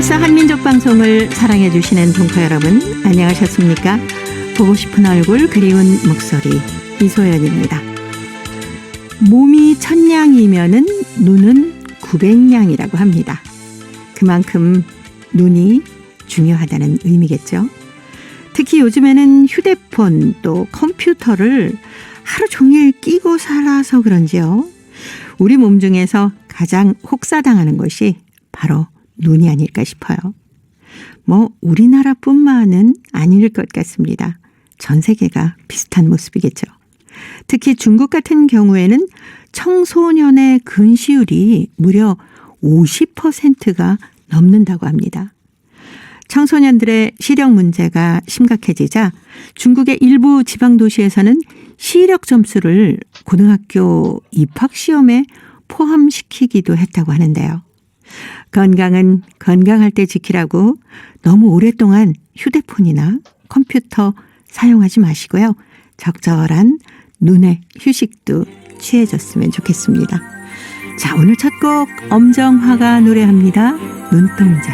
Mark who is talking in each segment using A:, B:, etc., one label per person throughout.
A: KBS 한민족 방송을 사랑해 주시는 동포 여러분, 안녕하셨습니까? 보고 싶은 얼굴, 그리운 목소리, 이소연입니다. 몸이 1000냥이면은 눈은 900냥이라고 합니다. 그만큼 눈이 중요하다는 의미겠죠. 특히 요즘에는 휴대폰 또 컴퓨터를 하루 종일 끼고 살아서 그런지요. 우리 몸 중에서 가장 혹사당하는 것이 바로 눈이 아닐까 싶어요. 우리나라뿐만은 아닐 것 같습니다. 전 세계가 비슷한 모습이겠죠. 특히 중국 같은 경우에는 청소년의 근시율이 무려 50%가 넘는다고 합니다. 청소년들의 시력 문제가 심각해지자 중국의 일부 지방도시에서는 시력 점수를 고등학교 입학시험에 포함시키기도 했다고 하는데요. 건강은 건강할 때 지키라고 너무 오랫동안 휴대폰이나 컴퓨터 사용하지 마시고요. 적절한 눈의 휴식도 취해줬으면 좋겠습니다. 자, 오늘 첫 곡 엄정화가 노래합니다. 눈동자.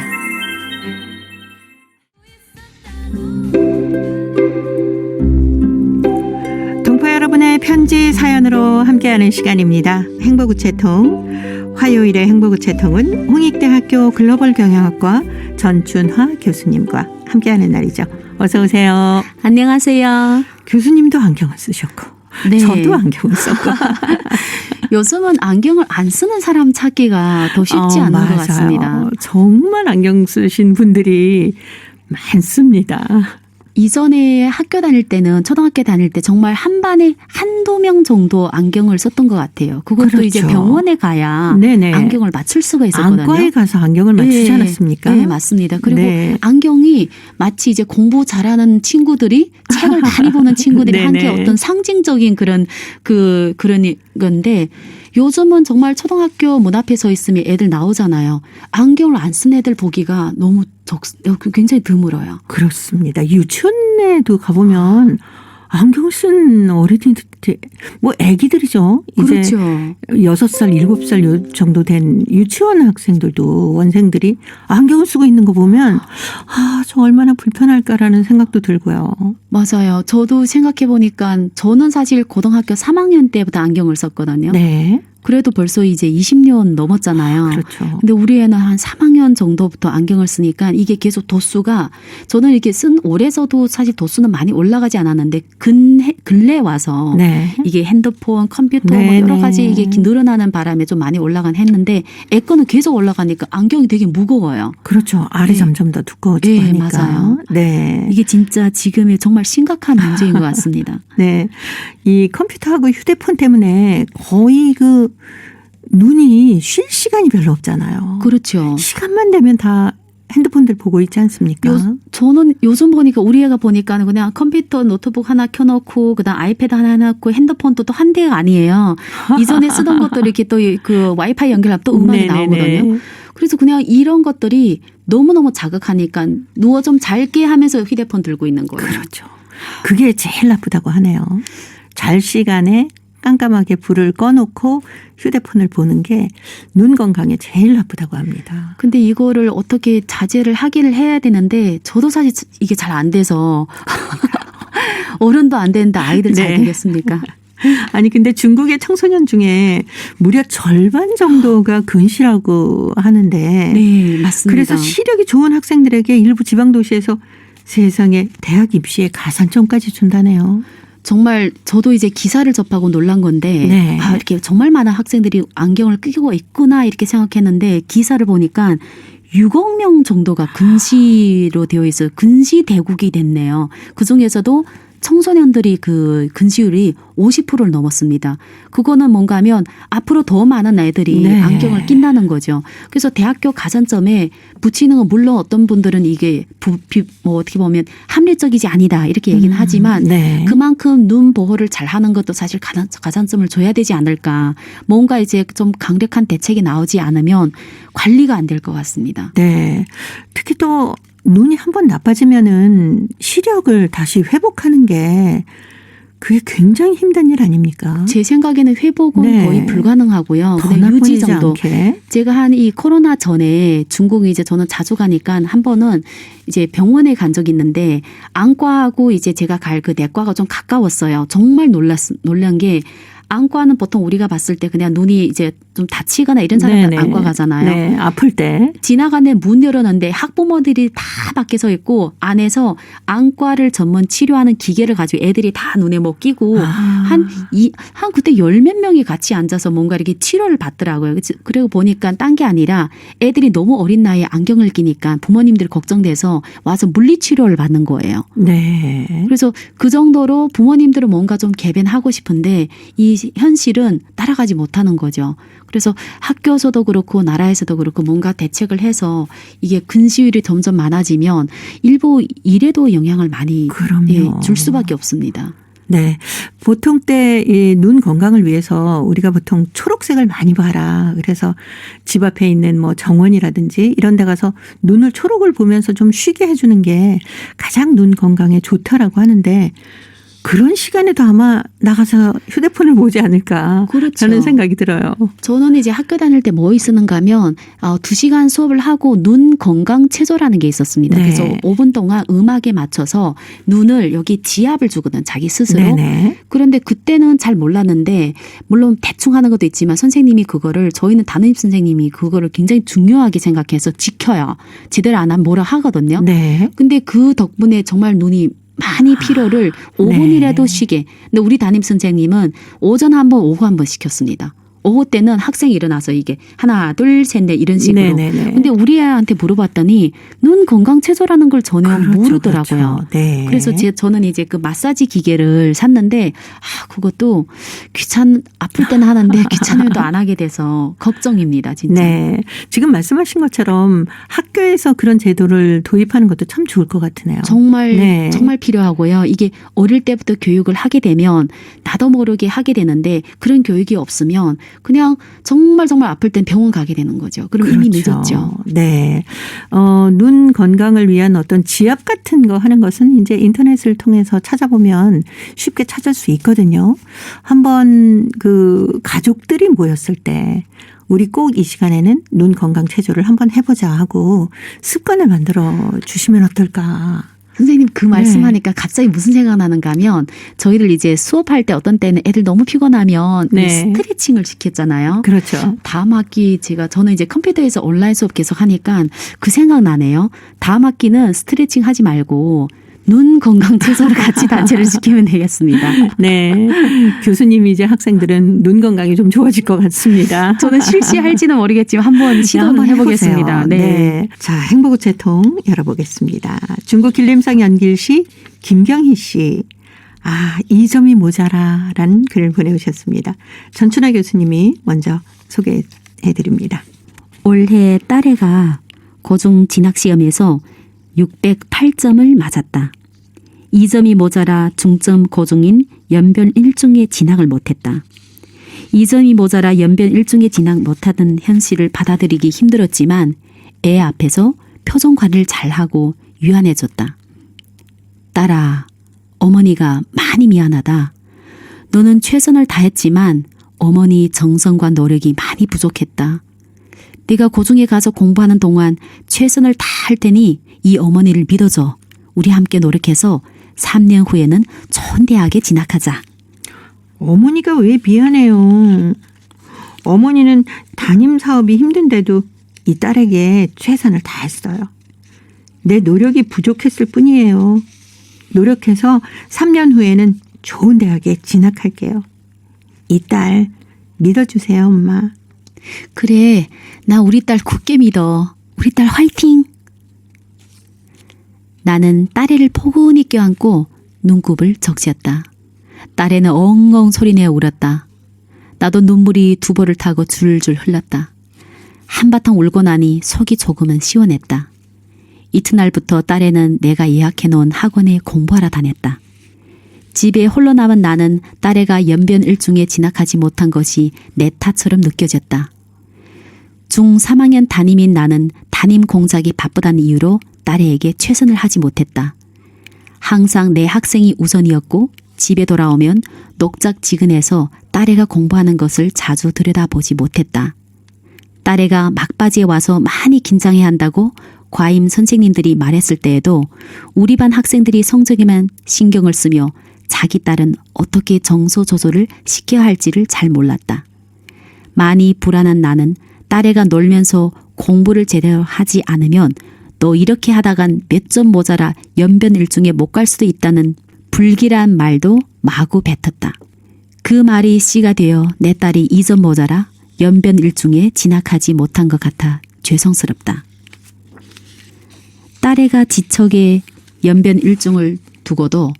A: 동포 여러분의 편지 사연으로 함께하는 시간입니다. 행복우체통. 화요일의 행복우체통은 홍익대학교 글로벌 경영학과 전춘화 교수님과 함께하는 날이죠. 어서 오세요.
B: 안녕하세요.
A: 교수님도 안경을 쓰셨고
B: 네.
A: 저도 안경을 썼고
B: 요즘은 안경을 안 쓰는 사람 찾기가 더 쉽지 않은
A: 맞아요.
B: 것 같습니다.
A: 정말 안경 쓰신 분들이 많습니다.
B: 이전에 학교 다닐 때는 초등학교 다닐 때 정말 한 반에 한두 명 정도 안경을 썼던 것 같아요. 그것도
A: 그렇죠.
B: 이제 병원에 가야
A: 네네.
B: 안경을 맞출 수가 있었거든요.
A: 안과에 가서 안경을 맞추지
B: 네.
A: 않았습니까?
B: 네, 맞습니다. 그리고
A: 네.
B: 안경이 마치 이제 공부 잘하는 친구들이 책을 많이 보는 친구들이 함께
A: 네네.
B: 어떤 상징적인 그런 건데 요즘은 정말 초등학교 문 앞에 서 있으면 애들 나오잖아요. 안경을 안 쓴 애들 보기가 너무 굉장히 드물어요.
A: 그렇습니다. 유치원에도 가보면 안경을 쓴 어린이들, 애기들이죠. 이제
B: 그렇죠.
A: 6살, 7살 정도 된 유치원 학생들도 원생들이 안경을 쓰고 있는 거 보면 저 얼마나 불편할까라는 생각도 들고요.
B: 맞아요. 저도 생각해 보니까 저는 사실 고등학교 3학년 때부터 안경을 썼거든요.
A: 네.
B: 그래도 벌써 이제 20년 넘었잖아요.
A: 그렇죠.
B: 근데 우리 애는 한 3학년 정도부터 안경을 쓰니까 이게 계속 도수가 저는 이렇게 쓴 올해서도 사실 도수는 많이 올라가지 않았는데 근래 와서
A: 네.
B: 이게 핸드폰, 컴퓨터
A: 네,
B: 여러 가지
A: 네.
B: 이게 늘어나는 바람에 좀 많이 올라간 했는데 애 거는 계속 올라가니까 안경이 되게 무거워요.
A: 그렇죠. 알이
B: 네.
A: 점점 더 두꺼워지고
B: 네,
A: 하니까.
B: 맞아요.
A: 네.
B: 이게 진짜 지금의 정말 심각한 문제인 것 같습니다.
A: 네. 이 컴퓨터하고 휴대폰 때문에 거의 눈이 쉴 시간이 별로 없잖아요.
B: 그렇죠.
A: 시간만 되면 다 핸드폰들 보고 있지 않습니까?
B: 저는 요즘 보니까 우리 애가 보니까 그냥 컴퓨터 노트북 하나 켜놓고 그다음 아이패드 하나 해놓고 핸드폰도 또 한 대가 아니에요. 이전에 쓰던 것들 이렇게 또 그 와이파이 연결하면 또 음악이
A: 네네네.
B: 나오거든요. 그래서 그냥 이런 것들이 너무너무 자극하니까 누워 좀 잘게 하면서 휴대폰 들고 있는 거예요.
A: 그렇죠. 그게 제일 나쁘다고 하네요. 잘 시간에 깜깜하게 불을 꺼놓고 휴대폰을 보는 게 눈 건강에 제일 나쁘다고 합니다.
B: 근데 이거를 어떻게 자제를 하기를 해야 되는데 저도 사실 이게 잘 안 돼서 어른도 안 되는데 아이들 잘
A: 네.
B: 되겠습니까?
A: 아니 근데 중국의 청소년 중에 무려 절반 정도가 근시라고 하는데
B: 네, 맞습니다.
A: 그래서 시력이 좋은 학생들에게 일부 지방도시에서 세상에 대학 입시에 가산점까지 준다네요.
B: 정말 저도 이제 기사를 접하고 놀란 건데
A: 네.
B: 이렇게 정말 많은 학생들이 안경을 끼고 있구나 이렇게 생각했는데 기사를 보니까 6억 명 정도가 근시로 되어 있어요. 근시 대국이 됐네요. 그중에서도 청소년들이 그 근시율이 50%를 넘었습니다. 그거는 뭔가 하면 앞으로 더 많은 아이들이
A: 네.
B: 안경을 낀다는 거죠. 그래서 대학교 가산점에 붙이는 건 물론 어떤 분들은 이게 어떻게 보면 합리적이지 아니다 이렇게 얘기는 하지만
A: 네.
B: 그만큼 눈 보호를 잘하는 것도 사실 가산점을 줘야 되지 않을까. 뭔가 이제 좀 강력한 대책이 나오지 않으면 관리가 안 될 것 같습니다.
A: 네. 특히 또 눈이 한번 나빠지면은 시력을 다시 회복하는 게 그게 굉장히 힘든 일 아닙니까?
B: 제 생각에는 회복은
A: 네.
B: 거의 불가능하고요.
A: 더
B: 그냥 유지
A: 나빠지지
B: 정도.
A: 않게.
B: 제가 한 이 코로나 전에 중국에 이제 저는 자주 가니까 한 번은 이제 병원에 간 적이 있는데 안과하고 이제 제가 갈 그 내과가 좀 가까웠어요. 정말 놀란 게 안과는 보통 우리가 봤을 때 그냥 눈이 이제 좀 다치거나 이런 사람들
A: 네네.
B: 안과 가잖아요.
A: 네, 아플 때.
B: 지나가는 문 열었는데 학부모들이 다 밖에 서 있고 안에서 안과를 전문 치료하는 기계를 가지고 애들이 다 눈에 뭐 끼고 한 그때 열 몇 명이 같이 앉아서 뭔가 이렇게 치료를 받더라고요. 그리고 보니까 딴 게 아니라 애들이 너무 어린 나이에 안경을 끼니까 부모님들이 걱정돼서 와서 물리치료를 받는 거예요.
A: 네.
B: 그래서 그 정도로 부모님들은 뭔가 좀 개변하고 싶은데 이 현실은 따라가지 못하는 거죠. 그래서 학교에서도 그렇고 나라에서도 그렇고 뭔가 대책을 해서 이게 근시율이 점점 많아지면 일부 일에도 영향을 많이 줄 수밖에 없습니다.
A: 네. 보통 때 이 눈 건강을 위해서 우리가 보통 초록색을 많이 봐라. 그래서 집 앞에 있는 뭐 정원이라든지 이런 데 가서 눈을 초록을 보면서 좀 쉬게 해주는 게 가장 눈 건강에 좋다라고 하는데 그런 시간에도 아마 나가서 휴대폰을 보지 않을까.
B: 그렇죠.
A: 저는 생각이 들어요.
B: 저는 이제 학교 다닐 때 뭐 쓰는가 하면 2시간 수업을 하고 눈 건강 체조라는 게 있었습니다.
A: 네.
B: 그래서 5분 동안 음악에 맞춰서 눈을 여기 지압을 주거든 자기 스스로.
A: 네네.
B: 그런데 그때는 잘 몰랐는데 물론 대충 하는 것도 있지만 선생님이 그거를 저희는 담임 선생님이 그거를 굉장히 중요하게 생각해서 지켜요. 제대로 안 하면 뭐라 하거든요.
A: 네.
B: 근데 그 덕분에 정말 눈이 많이 피로를 5분이라도 쉬게. 근데 우리 담임 선생님은 오전 한 번, 오후 한 번 시켰습니다. 오후 때는 학생이 일어나서 이게 하나, 둘, 셋, 넷 이런 식으로.
A: 네네네.
B: 근데 우리 애한테 물어봤더니 눈 건강 체조라는 걸 전혀 모르더라고요.
A: 그렇죠. 네.
B: 그래서 저는 이제 그 마사지 기계를 샀는데 그것도 아플 때는 하는데 귀찮으면 또 안 하게 돼서 걱정입니다. 진짜.
A: 네. 지금 말씀하신 것처럼 학교에서 그런 제도를 도입하는 것도 참 좋을 것 같으네요.
B: 정말 필요하고요. 이게 어릴 때부터 교육을 하게 되면 나도 모르게 하게 되는데 그런 교육이 없으면 그냥 정말 아플 땐 병원 가게 되는 거죠. 그럼 이미 늦었죠.
A: 네. 눈 건강을 위한 어떤 지압 같은 거 하는 것은 이제 인터넷을 통해서 찾아보면 쉽게 찾을 수 있거든요. 한번 그 가족들이 모였을 때 우리 꼭 이 시간에는 눈 건강 체조를 한번 해보자 하고 습관을 만들어 주시면 어떨까.
B: 선생님 그 말씀하니까 갑자기 무슨 생각 나는가 하면 저희를 이제 수업할 때 어떤 때는 애들 너무 피곤하면 스트레칭을 시켰잖아요.
A: 그렇죠.
B: 다음 학기 저는 이제 컴퓨터에서 온라인 수업 계속 하니까 그 생각 나네요. 다음 학기는 스트레칭 하지 말고 눈 건강 체조를 같이 단체를 시키면 되겠습니다.
A: 네. 교수님이 이제 학생들은 눈 건강이 좀 좋아질 것 같습니다.
B: 저는 실시할지는 모르겠지만 한번 시도는 해보겠습니다.
A: 네. 자, 행복우체통 열어보겠습니다. 중국 길림성 연길시 김경희 씨. 이 점이 모자라라는 글을 보내오셨습니다. 전춘하 교수님이 먼저 소개해드립니다.
B: 올해 딸애가 고중 진학시험에서 608점을 맞았다. 2점이 모자라 중점 고중인 연변 1중에 진학을 못했다. 2점이 모자라 연변 1중에 진학 못하던 현실을 받아들이기 힘들었지만 애 앞에서 표정 관리를 잘하고 유한해졌다. 딸아, 어머니가 많이 미안하다. 너는 최선을 다했지만 어머니 정성과 노력이 많이 부족했다. 네가 고중에 가서 공부하는 동안 최선을 다할 테니 이 어머니를 믿어줘. 우리 함께 노력해서 3년 후에는 좋은 대학에 진학하자.
A: 어머니가 왜 미안해요. 어머니는 담임 사업이 힘든데도 이 딸에게 최선을 다했어요. 내 노력이 부족했을 뿐이에요. 노력해서 3년 후에는 좋은 대학에 진학할게요. 이 딸 믿어주세요, 엄마.
B: 그래, 나 우리 딸 굳게 믿어. 우리 딸 화이팅! 나는 딸애를 포근히 껴안고 눈곱을 적시었다. 딸애는 엉엉 소리내어 울었다. 나도 눈물이 두 볼을 타고 줄줄 흘렀다. 한바탕 울고 나니 속이 조금은 시원했다. 이튿날부터 딸애는 내가 예약해놓은 학원에 공부하러 다녔다. 집에 홀로 남은 나는 딸애가 연변 1중에 진학하지 못한 것이 내 탓처럼 느껴졌다. 중 3학년 담임인 나는 담임 공작이 바쁘다는 이유로 딸애에게 최선을 하지 못했다. 항상 내 학생이 우선이었고 집에 돌아오면 녹작지근해서 딸애가 공부하는 것을 자주 들여다보지 못했다. 딸애가 막바지에 와서 많이 긴장해야 한다고 과임 선생님들이 말했을 때에도 우리 반 학생들이 성적에만 신경을 쓰며 자기 딸은 어떻게 정서 조절을 시켜야 할지를 잘 몰랐다. 많이 불안한 나는 딸애가 놀면서 공부를 제대로 하지 않으면 너 이렇게 하다간 몇 점 모자라 연변일중에 못 갈 수도 있다는 불길한 말도 마구 뱉었다. 그 말이 씨가 되어 내 딸이 2점 모자라 연변일중에 진학하지 못한 것 같아 죄송스럽다. 딸애가 지척에 연변일중을 두고도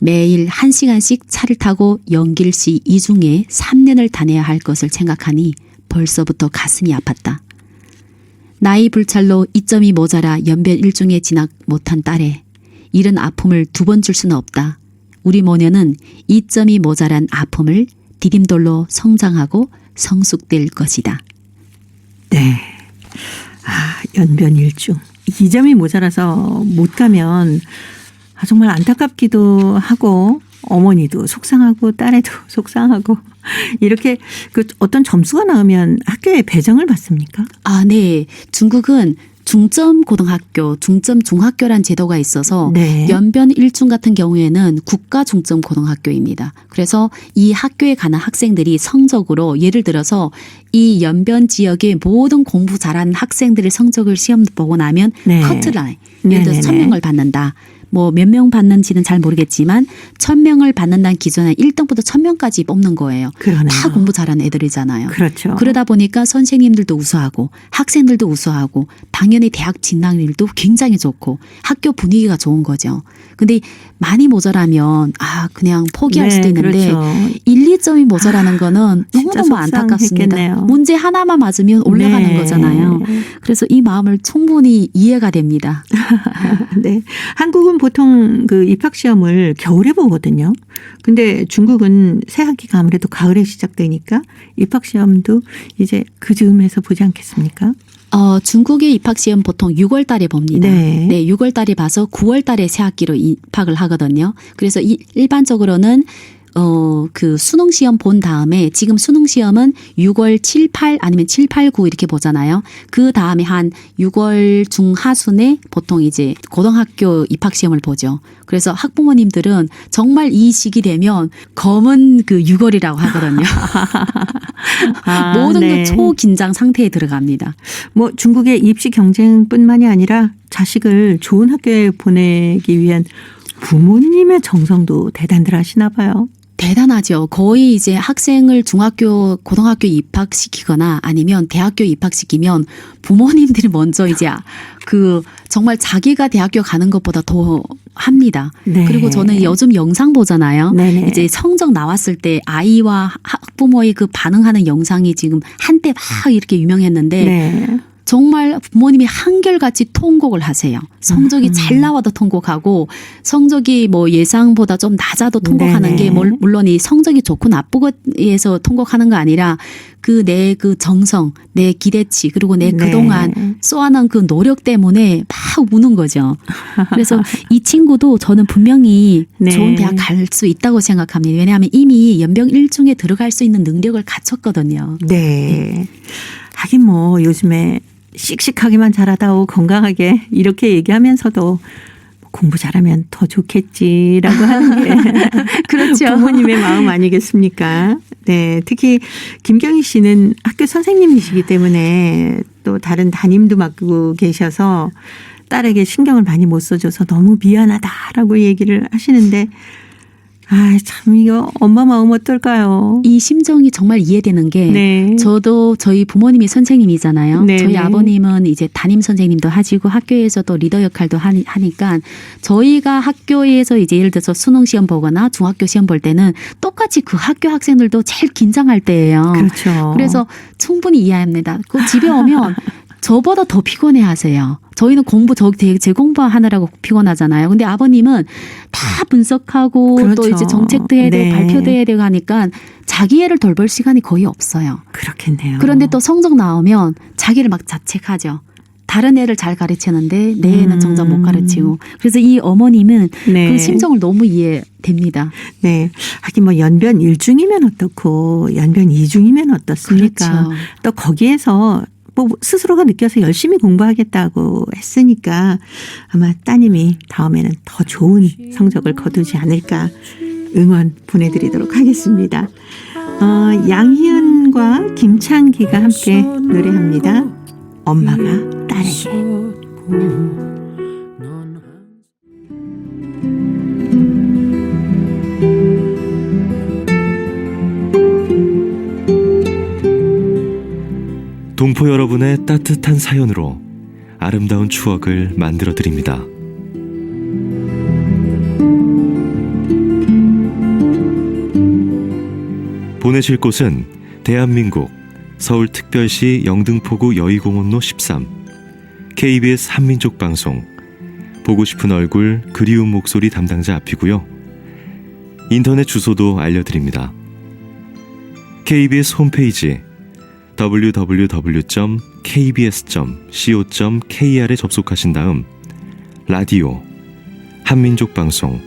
B: 매일 1시간씩 차를 타고 연길시 이중에 3년을 다녀야 할 것을 생각하니 벌써부터 가슴이 아팠다. 나이 불찰로 2점이 모자라 연변일중에 진학 못한 딸에 이런 아픔을 2번 줄 수는 없다. 우리 모녀는 2점이 모자란 아픔을 디딤돌로 성장하고 성숙될 것이다.
A: 네. 연변일중. 2점이 모자라서 못 가면 정말 안타깝기도 하고 어머니도 속상하고 딸애도 속상하고 이렇게 그 어떤 점수가 나오면 학교에 배정을 받습니까?
B: 네. 중국은 중점 고등학교, 중점 중학교란 제도가 있어서
A: 네.
B: 연변 일중 같은 경우에는 국가 중점 고등학교입니다. 그래서 이 학교에 가는 학생들이 성적으로 예를 들어서 이 연변 지역의 모든 공부 잘하는 학생들의 성적을 시험 보고 나면
A: 네.
B: 커트라인, 예를 들어서
A: 네네네.
B: 1000명을 받는다. 뭐 몇 명 받는지는 잘 모르겠지만 1000명을 받는다는 기준에 1등부터 1000명까지 뽑는 거예요.
A: 그러네요.
B: 다 공부 잘하는 애들이잖아요.
A: 그렇죠.
B: 그러다 보니까 선생님들도 우수하고 학생들도 우수하고 당연히 대학 진학률도 굉장히 좋고 학교 분위기가 좋은 거죠. 근데 많이 모자라면 그냥 포기할
A: 네,
B: 수도 있는데
A: 그렇죠.
B: 1, 2점이 모자라는 거는
A: 진짜
B: 너무너무 안타깝습니다.
A: 속상했겠네요.
B: 문제 하나만 맞으면 올라가는
A: 네.
B: 거잖아요. 그래서 이 마음을 충분히 이해가 됩니다.
A: 네. 한국은 보통 그 입학 시험을 겨울에 보거든요. 근데 중국은 새 학기가 아무래도 가을에 시작되니까 입학 시험도 이제 그 즈음에서 보지 않겠습니까?
B: 중국의 입학 시험 보통 6월 달에 봅니다.
A: 네.
B: 6월 달에 봐서 9월 달에 새 학기로 입학을 하거든요. 그래서 일반적으로는 그 수능 시험 본 다음에 지금 수능 시험은 6월 7, 8 아니면 7, 8, 9 이렇게 보잖아요. 그 다음에 한 6월 중하순에 보통 이제 고등학교 입학 시험을 보죠. 그래서 학부모님들은 정말 이 시기 되면 검은 그 6월이라고 하거든요. 모든
A: 네.
B: 그 초긴장 상태에 들어갑니다.
A: 뭐 중국의 입시 경쟁뿐만이 아니라 자식을 좋은 학교에 보내기 위한 부모님의 정성도 대단들 하시나 봐요.
B: 대단하죠. 거의 이제 학생을 중학교, 고등학교 입학시키거나 아니면 대학교 입학시키면 부모님들이 먼저 이제 그 정말 자기가 대학교 가는 것보다 더 합니다.
A: 네.
B: 그리고 저는 요즘 영상 보잖아요.
A: 네네.
B: 이제 성적 나왔을 때 아이와 학부모의 그 반응하는 영상이 지금 한때 막 이렇게 유명했는데
A: 네.
B: 정말 부모님이 한결같이 통곡을 하세요. 성적이 잘 나와도 통곡하고 성적이 뭐 예상보다 좀 낮아도 통곡하는
A: 네네.
B: 게 물론 이 성적이 좋고 나쁘고에서 통곡하는 거 아니라 그 내 그 정성, 내 기대치 그리고 내
A: 네.
B: 그동안 쏘아놓은 그 노력 때문에 막 우는 거죠. 그래서 이 친구도 저는 분명히
A: 네.
B: 좋은 대학 갈 수 있다고 생각합니다. 왜냐하면 이미 연병 1중에 들어갈 수 있는 능력을 갖췄거든요.
A: 네. 하긴 뭐 요즘에 씩씩하게만 자라다오 건강하게 이렇게 얘기하면서도 공부 잘하면 더 좋겠지라고 하는 게
B: 그렇죠.
A: 부모님의 마음 아니겠습니까? 네. 특히 김경희 씨는 학교 선생님이시기 때문에 또 다른 담임도 맡고 계셔서 딸에게 신경을 많이 못 써줘서 너무 미안하다라고 얘기를 하시는데 참 이거 엄마 마음 어떨까요?
B: 이 심정이 정말 이해되는 게
A: 네.
B: 저도 저희 부모님이 선생님이잖아요.
A: 네,
B: 저희
A: 네.
B: 아버님은 이제 담임 선생님도 하시고 학교에서도 리더 역할도 하니까 저희가 학교에서 이제 예를 들어서 수능 시험 보거나 중학교 시험 볼 때는 똑같이 그 학교 학생들도 제일 긴장할 때예요.
A: 그렇죠.
B: 그래서 충분히 이해합니다. 그 집에 오면 저보다 더 피곤해 하세요. 저희는 제 공부하느라고 피곤하잖아요. 근데 아버님은 다 분석하고
A: 그렇죠.
B: 또 이제 정책도 해야 되고
A: 네.
B: 발표도 해야 되고 하니까 자기 애를 돌볼 시간이 거의 없어요.
A: 그렇겠네요.
B: 그런데 또 성적 나오면 자기를 막 자책하죠. 다른 애를 잘 가르치는데 내 애는 정작 못 가르치고. 그래서 이 어머님은
A: 네.
B: 그 심정을 너무 이해됩니다.
A: 네. 하긴 뭐 연변 1중이면 어떻고 연변 2중이면 어떻습니까?
B: 그렇죠.
A: 또 거기에서 뭐 스스로가 느껴서 열심히 공부하겠다고 했으니까 아마 따님이 다음에는 더 좋은 성적을 거두지 않을까 응원 보내드리도록 하겠습니다. 양희은과 김창기가 함께 노래합니다. 엄마가 딸에게.
C: 동포 여러분의 따뜻한 사연으로 아름다운 추억을 만들어 드립니다. 보내실 곳은 대한민국 서울특별시 영등포구 여의공원로 13 KBS 한민족방송 보고 싶은 얼굴 그리운 목소리 담당자 앞이고요. 인터넷 주소도 알려드립니다. KBS 홈페이지 www.kbs.co.kr에 접속하신 다음 라디오, 한민족방송,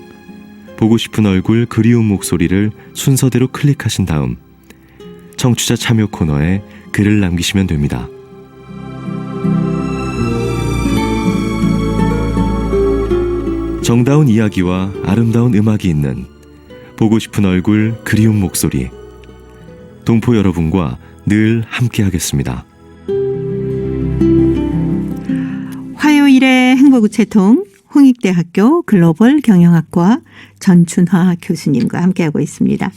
C: 보고 싶은 얼굴 그리운 목소리를 순서대로 클릭하신 다음 청취자 참여 코너에 글을 남기시면 됩니다. 정다운 이야기와 아름다운 음악이 있는 보고 싶은 얼굴 그리운 목소리, 동포 여러분과 늘 함께하겠습니다.
A: 화요일의 행복우체통 홍익대학교 글로벌 경영학과 전춘화 교수님과 함께하고 있습니다.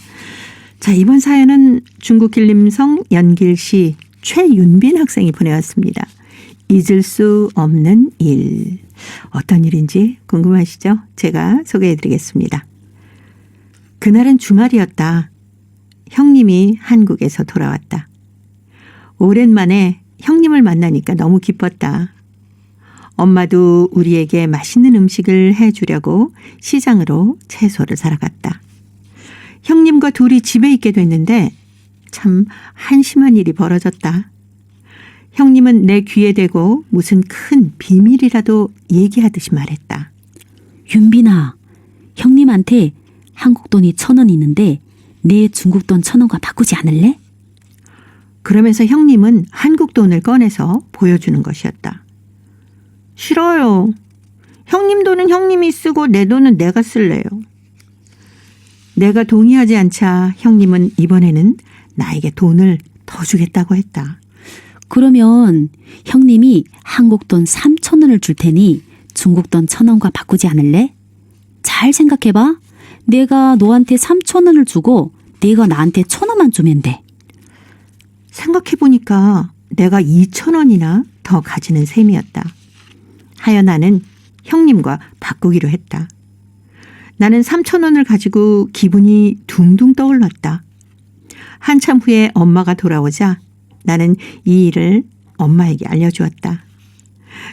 A: 자, 이번 사연은 중국 길림성 연길시 최윤빈 학생이 보내왔습니다. 잊을 수 없는 일. 어떤 일인지 궁금하시죠? 제가 소개해드리겠습니다. 그날은 주말이었다. 형님이 한국에서 돌아왔다. 오랜만에 형님을 만나니까 너무 기뻤다. 엄마도 우리에게 맛있는 음식을 해주려고 시장으로 채소를 사러 갔다. 형님과 둘이 집에 있게 됐는데 참 한심한 일이 벌어졌다. 형님은 내 귀에 대고 무슨 큰 비밀이라도 얘기하듯이 말했다.
B: 윤빈아, 형님한테 한국 돈이 1,000원 있는데 내 중국 돈 1,000원과 바꾸지 않을래?
A: 그러면서 형님은 한국 돈을 꺼내서 보여주는 것이었다. 싫어요. 형님 돈은 형님이 쓰고 내 돈은 내가 쓸래요. 내가 동의하지 않자 형님은 이번에는 나에게 돈을 더 주겠다고 했다.
B: 그러면 형님이 한국 돈 3,000원을 줄 테니 중국 돈 1,000원과 바꾸지 않을래? 잘 생각해봐. 내가 너한테 3,000원을 주고 네가 나한테 1,000원만 주면 돼.
A: 생각해보니까 내가 2,000원이나 더 가지는 셈이었다. 하여 나는 형님과 바꾸기로 했다. 나는 3,000원을 가지고 기분이 둥둥 떠올랐다. 한참 후에 엄마가 돌아오자 나는 이 일을 엄마에게 알려주었다.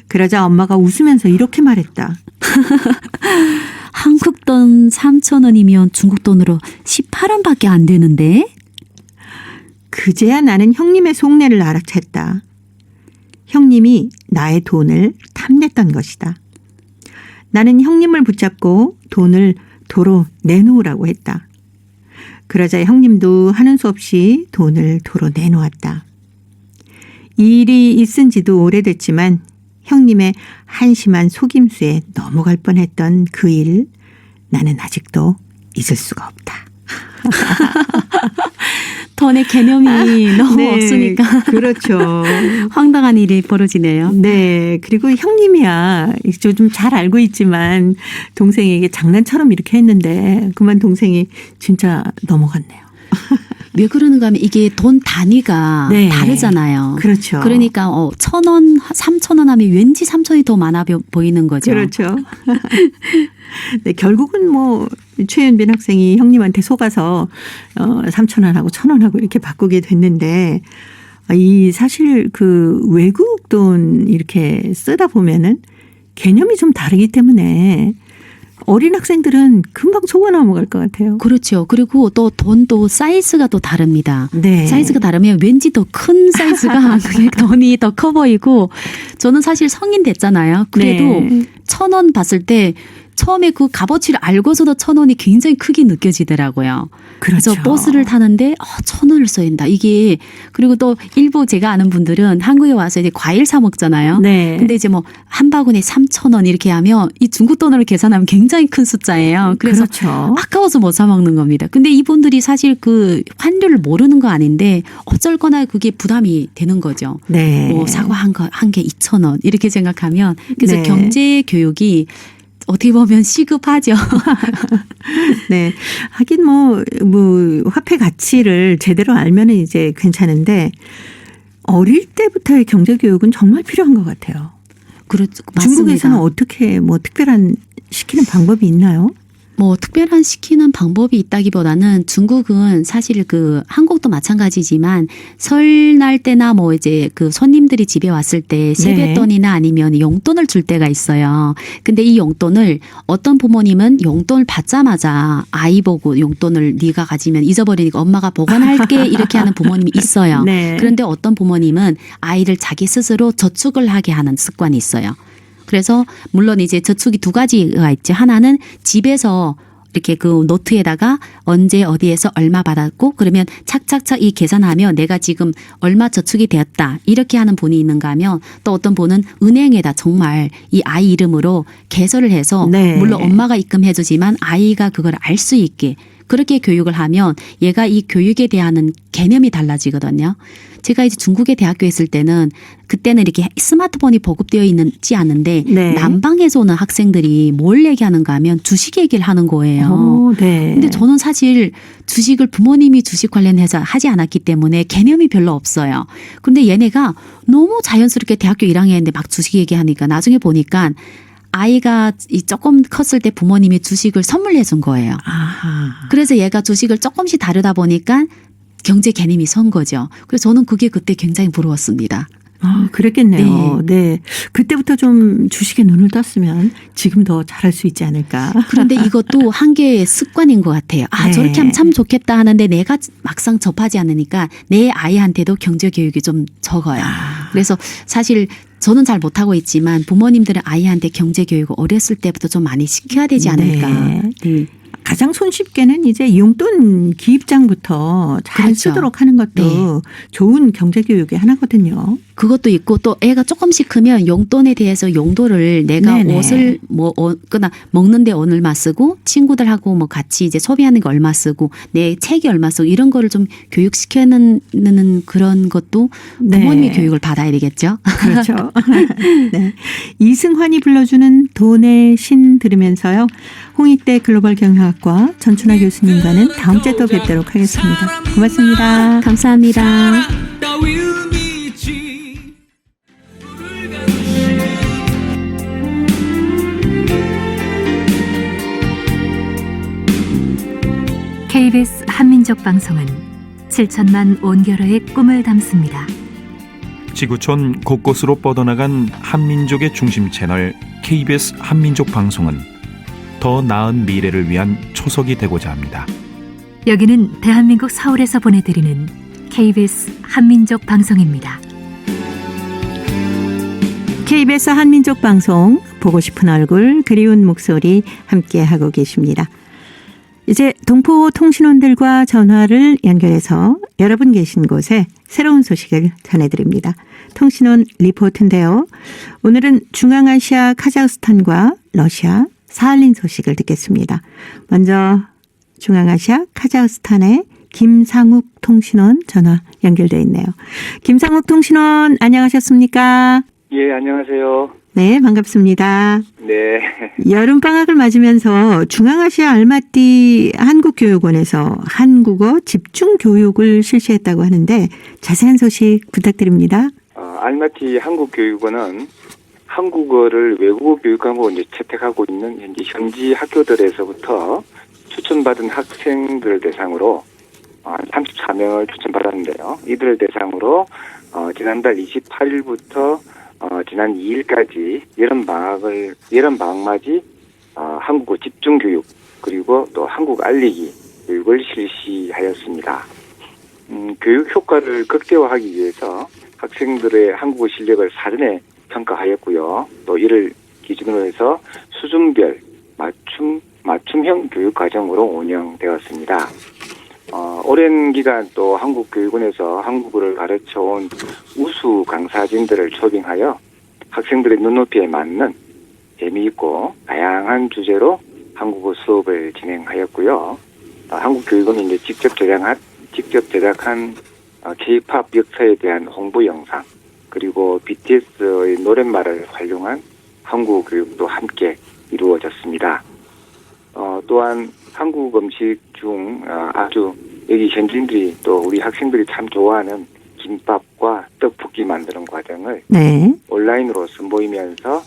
A: 그러자 엄마가 웃으면서 이렇게 말했다.
B: 한국 돈 3,000원이면 중국 돈으로 18원밖에 안 되는데?
A: 그제야 나는 형님의 속내를 알아챘다. 형님이 나의 돈을 탐냈던 것이다. 나는 형님을 붙잡고 돈을 도로 내놓으라고 했다. 그러자 형님도 하는 수 없이 돈을 도로 내놓았다. 이 일이 있은 지도 오래됐지만 형님의 한심한 속임수에 넘어갈 뻔했던 그 일, 나는 아직도 잊을 수가 없다.
B: 돈의 개념이 너무
A: 네,
B: 없으니까
A: 그렇죠.
B: 황당한 일이 벌어지네요.
A: 네. 그리고 형님이야 좀 잘 알고 있지만 동생에게 장난처럼 이렇게 했는데 그만 동생이 진짜 넘어갔네요.
B: 왜 그러는가 하면 이게 돈 단위가
A: 네.
B: 다르잖아요.
A: 그렇죠.
B: 그러니까 1,000원, 3,000원 하면 왠지 3,000원이 더 많아 보이는 거죠.
A: 그렇죠. 네, 결국은 뭐 최윤빈 학생이 형님한테 속아서 3,000원하고 1,000원하고 이렇게 바꾸게 됐는데 이 사실 그 외국 돈 이렇게 쓰다 보면은 개념이 좀 다르기 때문에 어린 학생들은 금방 속아 넘어갈 것 같아요.
B: 그렇죠. 그리고 또 돈도 사이즈가 또 다릅니다.
A: 네.
B: 사이즈가 다르면 왠지 더 큰 사이즈가 돈이 더 커 보이고 저는 사실 성인 됐잖아요. 그래도
A: 네.
B: 1,000원 봤을 때 처음에 그 값어치를 알고서도 1,000원이 굉장히 크게 느껴지더라고요.
A: 그렇죠.
B: 그래서 버스를 타는데 1,000원을 써야된다. 이게 그리고 또 일부 제가 아는 분들은 한국에 와서 이제 과일 사 먹잖아요.
A: 네.
B: 근데 이제 뭐 한 바구니에 3,000원 이렇게 하면 이 중국 돈으로 계산하면 굉장히 큰 숫자예요. 그래서
A: 그렇죠.
B: 아까워서 못 사 먹는 겁니다. 근데 이분들이 사실 그 환율을 모르는 거 아닌데 어쩔거나 그게 부담이 되는 거죠.
A: 네.
B: 뭐 사과 한 개 2,000원 이렇게 생각하면 그래서
A: 네.
B: 경제 교육이 어떻게 보면 시급하죠.
A: 네. 하긴 뭐 화폐 가치를 제대로 알면은 이제 괜찮은데 어릴 때부터의 경제 교육은 정말 필요한 것 같아요.
B: 그렇죠.
A: 중국에서는
B: 맞습니다.
A: 어떻게 뭐 특별한 시키는 방법이 있나요?
B: 뭐 특별한 시키는 방법이 있다기보다는 중국은 사실 그 한국도 마찬가지지만 설날 때나 뭐 이제 그 손님들이 집에 왔을 때 세뱃돈이나 아니면 용돈을 줄 때가 있어요. 근데 이 용돈을 어떤 부모님은 용돈을 받자마자 아이 보고 용돈을 네가 가지면 잊어버리니까 엄마가 보관할게 이렇게 하는 부모님이 있어요.
A: 네.
B: 그런데 어떤 부모님은 아이를 자기 스스로 저축을 하게 하는 습관이 있어요. 그래서 물론 이제 저축이 두 가지가 있죠. 하나는 집에서 이렇게 그 노트에다가 언제 어디에서 얼마 받았고 그러면 착착착 이 계산하면 내가 지금 얼마 저축이 되었다 이렇게 하는 분이 있는가 하면 또 어떤 분은 은행에다 정말 이 아이 이름으로 개설을 해서
A: 네.
B: 물론 엄마가 입금해 주지만 아이가 그걸 알 수 있게 그렇게 교육을 하면 얘가 이 교육에 대한 개념이 달라지거든요. 제가 이제 중국에 대학교에 있을 때는 그때는 이렇게 스마트폰이 보급되어 있지 않은데
A: 네.
B: 남방에서 오는 학생들이 뭘 얘기하는가 하면 주식 얘기를 하는 거예요.
A: 오, 네.
B: 근데 저는 사실 주식을 부모님이 주식 관련해서 하지 않았기 때문에 개념이 별로 없어요. 근데 얘네가 너무 자연스럽게 대학교 1학년인데 막 주식 얘기하니까 나중에 보니까 아이가 조금 컸을 때 부모님이 주식을 선물해 준 거예요.
A: 아하.
B: 그래서 얘가 주식을 조금씩 다루다 보니까 경제 개념이 선 거죠. 그래서 저는 그게 그때 굉장히 부러웠습니다.
A: 아, 그랬겠네요. 네. 그때부터 좀 주식에 눈을 떴으면 지금 더 잘할 수 있지 않을까.
B: 그런데 이것도 한 개의 습관인 것 같아요. 아,
A: 네.
B: 저렇게 하면 참 좋겠다 하는데 내가 막상 접하지 않으니까 내 아이한테도 경제 교육이 좀 적어요. 그래서 사실 저는 잘 못하고 있지만 부모님들은 아이한테 경제 교육을 어렸을 때부터 좀 많이 시켜야 되지 않을까.
A: 네. 가장 손쉽게는 이제 용돈 기입장부터 잘
B: 그렇죠.
A: 쓰도록 하는 것도 좋은 경제 교육의 하나거든요.
B: 그것도 있고 또 애가 조금씩 크면 용돈에 대해서 용도를 내가
A: 네네.
B: 옷을 그나 먹는데 얼마 쓰고 친구들하고 뭐 같이 이제 소비하는 게 얼마 쓰고 내 책이 얼마 쓰고 이런 거를 좀 교육시키는 그런 것도 부모님이
A: 네.
B: 교육을 받아야 되겠죠.
A: 그렇죠. 네. 이승환이 불러주는 돈의 신 들으면서요. 홍익대 글로벌 경영학과 전춘하 교수님과는 다음 주에 또 뵙도록 하겠습니다. 고맙습니다.
B: 감사합니다.
D: KBS 한민족 방송은 7천만 온결어의 꿈을 담습니다.
E: 지구촌 곳곳으로 뻗어나간 한민족의 중심 채널 KBS 한민족 방송은 더 나은 미래를 위한 초석이 되고자 합니다.
D: 여기는 대한민국 서울에서 보내드리는 KBS 한민족 방송입니다.
A: KBS 한민족 방송 보고 싶은 얼굴 그리운 목소리 함께하고 계십니다. 이제 동포통신원들과 전화를 연결해서 여러분 계신 곳에 새로운 소식을 전해드립니다. 통신원 리포트인데요. 오늘은 중앙아시아 카자흐스탄과 러시아, 사할린 소식을 듣겠습니다. 먼저 중앙아시아 카자흐스탄의 김상욱 통신원 전화 연결되어 있네요. 김상욱 통신원 안녕하셨습니까?
F: 예, 안녕하세요.
A: 네, 반갑습니다.
F: 네.
A: 여름방학을 맞으면서 중앙아시아 알마띠 한국교육원에서 한국어 집중교육을 실시했다고 하는데 자세한 소식 부탁드립니다.
F: 알마티 한국교육원은 한국어를 외국어 교육과목으로 이제 채택하고 있는 현지 학교들에서부터 추천받은 학생들을 대상으로 34명을 추천받았는데요. 이들을 대상으로 지난달 28일부터 지난 2일까지 여름방학 맞이 한국어 집중교육 그리고 또 한국 알리기 교육을 실시하였습니다. 교육 효과를 극대화하기 위해서 학생들의 한국어 실력을 사전에 평가하였고요. 또 이를 기준으로 해서 수준별 맞춤형 교육 과정으로 운영되었습니다. 오랜 기간 또 한국교육원에서 한국어를 가르쳐온 우수 강사진들을 초빙하여 학생들의 눈높이에 맞는 재미있고 다양한 주제로 한국어 수업을 진행하였고요. 한국교육원이 이제 직접 제작한 K-팝 역사에 대한 홍보 영상, 그리고 BTS의 노랫말을 활용한 한국어 교육도 함께 이루어졌습니다. 또한 한국 음식 중 아주 여기 현지인들이 또 우리 학생들이 참 좋아하는 김밥과 떡볶이 만드는 과정을
A: 네.
F: 온라인으로 선보이면서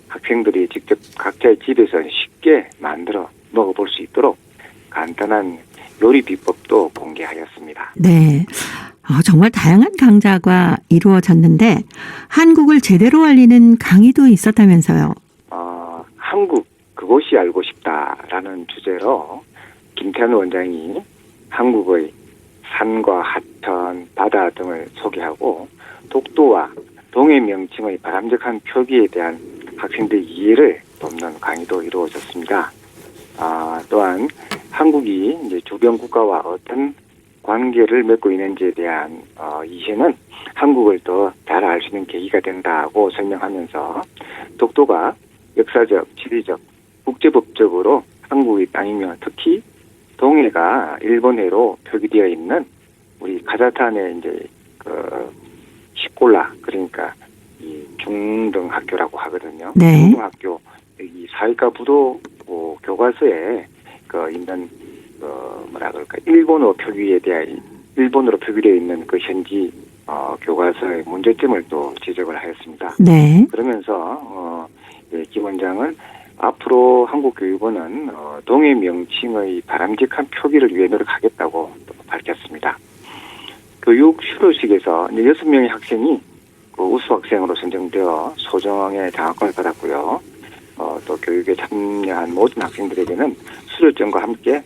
F: 학생들이 직접 각자의 집에서 쉽게 만들어 먹어볼 수 있도록 간단한 요리 비법도 공개하였습니다.
A: 네. 정말 다양한 강좌가 이루어졌는데 한국을 제대로 알리는 강의도 있었다면서요.
F: 한국 그곳이 알고 싶다라는 주제로 김태환 원장이 한국의 산과 하천, 바다 등을 소개하고 독도와 동해 명칭의 바람직한 표기에 대한 학생들의 이해를 돕는 강의도 이루어졌습니다. 또한 한국이 이제 주변 국가와 어떤 관계를 맺고 있는지에 대한 이해는 한국을 더 잘 알 수 있는 계기가 된다고 설명하면서 독도가 역사적, 지리적, 국제법적으로 한국의 땅이며 특히 동해가 일본해로 표기되어 있는 우리 카자흐스탄의 이제 시콜라, 그러니까 이 중등학교라고 하거든요.
A: 네.
F: 중등학교 이 사회과 부도 교과서에 있는 뭐라 그럴까 일본어로 표기되어 있는 그 현지 교과서의 문제점을 또 지적을 하였습니다.
A: 네.
F: 그러면서 김 원장은 앞으로 한국교육원은 동해 명칭의 바람직한 표기를 위해 노력하겠다고 또 밝혔습니다. 교육 수료식에서 6명의 학생이 우수 학생으로 선정되어 소정의 장학금을 받았고요. 또 교육에 참여한 모든 학생들에게는 수료증과 함께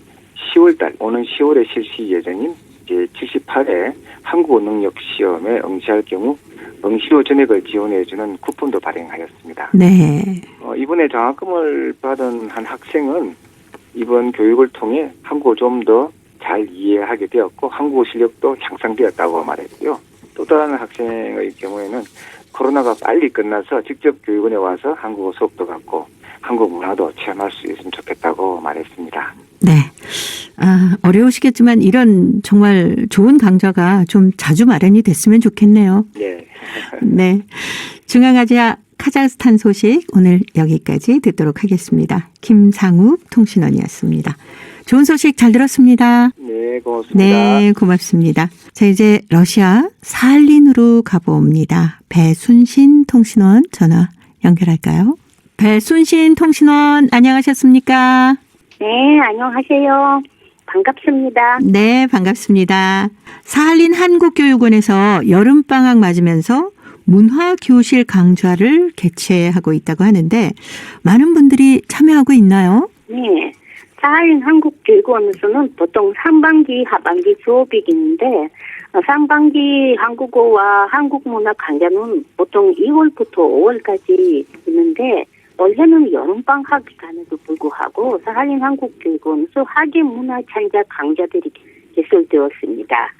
F: 오는 10월에 실시 예정인 제78회 한국어 능력 시험에 응시할 경우 응시료 전액을 지원해주는 쿠폰도 발행하였습니다.
A: 네.
F: 이번에 장학금을 받은 한 학생은 이번 교육을 통해 한국어 좀 더 잘 이해하게 되었고 한국어 실력도 향상되었다고 말했고요. 또 다른 학생의 경우에는 코로나가 빨리 끝나서 직접 교육원에 와서 한국어 수업도 받고 한국 문화도 체험할 수 있으면 좋겠다고 말했습니다.
A: 네. 어려우시겠지만 이런 정말 좋은 강좌가 좀 자주 마련이 됐으면 좋겠네요.
F: 네.
A: 네. 중앙아시아 카자흐스탄 소식 오늘 여기까지 듣도록 하겠습니다. 김상욱 통신원이었습니다. 좋은 소식 잘 들었습니다.
F: 네, 고맙습니다.
A: 네, 고맙습니다. 자, 이제 러시아 사할린으로 가봅니다. 배순신 통신원 전화 연결할까요? 배순신 통신원 안녕하셨습니까?
G: 네, 안녕하세요. 반갑습니다.
A: 네, 반갑습니다. 사할린 한국교육원에서 여름방학 맞으면서 문화교실 강좌를 개최하고 있다고 하는데 많은 분들이 참여하고 있나요?
G: 네, 사할린 한국교육원에서는 보통 상반기, 하반기 수업이 있는데 상반기 한국어와 한국문화 강좌는 보통 2월부터 5월까지 있는데 올해는 여름방학 기간에도 불구하고 사할린 한국교육원에서 학예 문화 창작 강좌들이 개설되었습니다.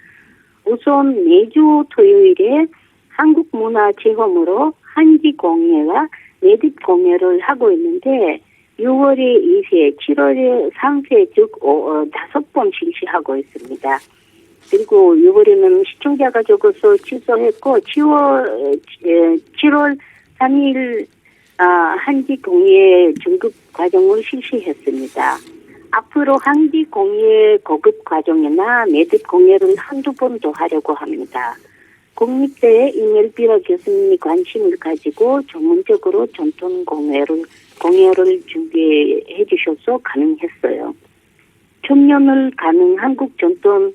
G: 우선 매주 토요일에 한국문화 체험으로 한지 공예와 매듭 공예를 하고 있는데 6월에 2회, 7월에 3회 즉 5번 실시하고 있습니다. 그리고 6월에는 시청자가 적어서 취소했고 7월 3일 한지 공예 중급 과정을 실시했습니다. 앞으로 한지 공예 고급 과정이나 매듭 공예를 한두 번 더 하려고 합니다. 국립대 임엘비라 교수님이 관심을 가지고 전문적으로 전통 공예를 준비해 주셔서 가능했어요. 천년을 가는 한국 전통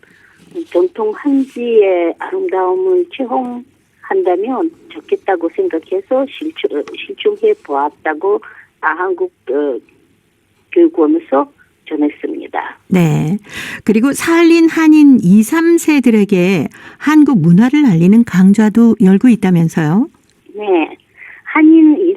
G: 한지의 아름다움을 체험한다면 좋겠다고 생각해서 실증해 보았다고 한국 교육원에서 전했습니다.
A: 네. 그리고 사할린 한인 2, 3세들에게 한국 문화를 알리는 강좌도 열고 있다면서요?
G: 네.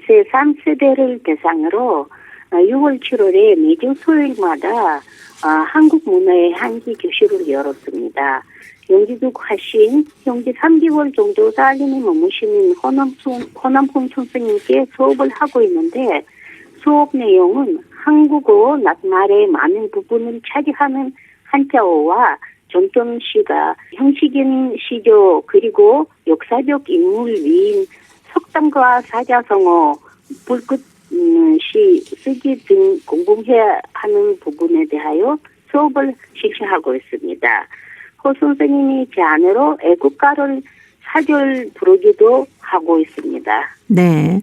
G: 2세, 3세대를 대상으로 6월, 7월에 매주 토요일마다 한국 문화의 한기 교실을 열었습니다. 영지국 하신 형제 3개월 정도 사할린에 머무시는 허남풍 선생님께 수업을 하고 있는데 수업 내용은 한국어 낱말의 많은 부분을 차지하는 한자어와 전통시가 형식인 시조 그리고 역사적 인물 위인 석담과 사자성어 불꽃시 쓰기 등 공부해야 하는 부분에 대하여 수업을 실시하고 있습니다. 호 선생님이 제안으로 애국가를 사절 부르기도 하고 있습니다.
A: 네.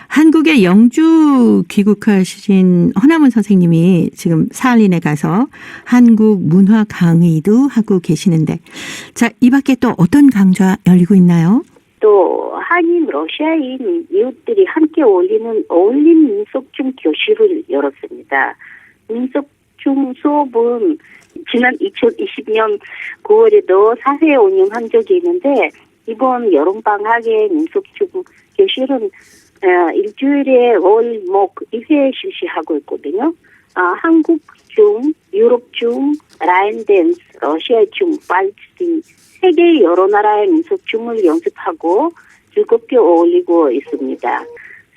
A: 한국에 영주 귀국하신 허남은 선생님이 지금 사할린에 가서 한국 문화 강의도 하고 계시는데, 자, 이 밖에 또 어떤 강좌 열리고 있나요?
G: 또 한인, 러시아인 이웃들이 함께 어울리는 어울림 민속춤 교실을 열었습니다. 민속춤 수업은 지난 2020년 9월에도 4회 운영한 적이 있는데 이번 여름방학에 민속춤 교실은 일주일에 월, 목 2회 실시하고 있거든요. 한국춤, 유럽춤, 라인댄스, 러시아춤, 발츠 세계 여러 나라의 민속춤을 연습하고 즐겁게 어울리고 있습니다.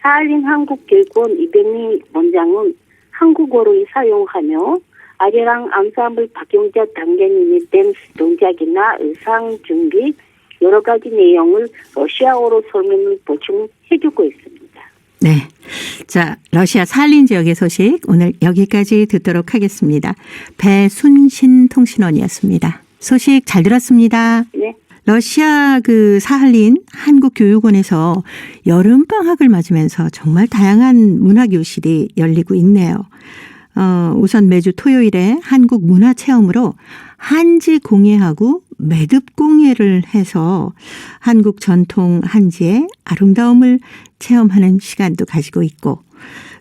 G: 사할린 한국교육원 이병미 원장은 한국어를 사용하며 아리랑 앙상블 박용자 단장님의 댄스 동작이나 의상 준비 여러 가지 내용을 러시아어로 설명을 보충해주고 있습니다.
A: 네. 자, 러시아 사할린 지역의 소식 오늘 여기까지 듣도록 하겠습니다. 배순신 통신원이었습니다. 소식 잘 들었습니다.
G: 네.
A: 러시아 사할린 한국교육원에서 여름방학을 맞으면서 정말 다양한 문화교실이 열리고 있네요. 우선 매주 토요일에 한국 문화체험으로 한지 공예하고 매듭 공예를 해서 한국 전통 한지의 아름다움을 체험하는 시간도 가지고 있고,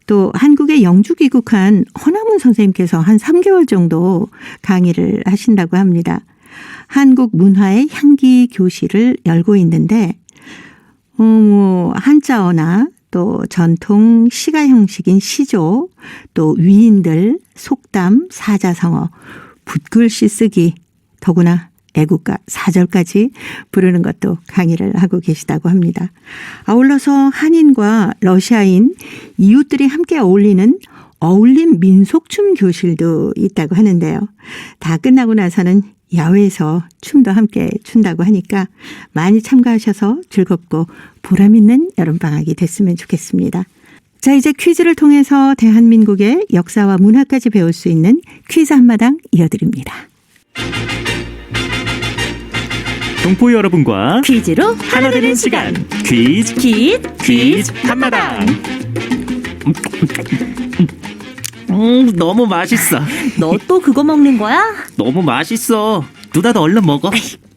A: 또 한국에 영주 귀국한 허남은 선생님께서 한 3개월 정도 강의를 하신다고 합니다. 한국 문화의 향기 교실을 열고 있는데 한자어나 또 전통 시가 형식인 시조, 또 위인들, 속담, 사자성어, 붓글씨 쓰기, 더구나 애국가 사절까지 부르는 것도 강의를 하고 계시다고 합니다. 아울러서 한인과 러시아인 이웃들이 함께 어울리는 어울림 민속춤 교실도 있다고 하는데요. 다 끝나고 나서는 야외에서 춤도 함께 춘다고 하니까 많이 참가하셔서 즐겁고 보람 있는 여름방학이 됐으면 좋겠습니다. 자, 이제 퀴즈를 통해서 대한민국의 역사와 문화까지 배울 수 있는 퀴즈 한마당 이어드립니다.
C: 동포 여러분과
B: 퀴즈로
C: 하나 되는 시간 퀴즈 한마당.
H: 너무 맛있어.
I: 너 또 그거 먹는 거야?
H: 너무 맛있어. 누나도 얼른 먹어.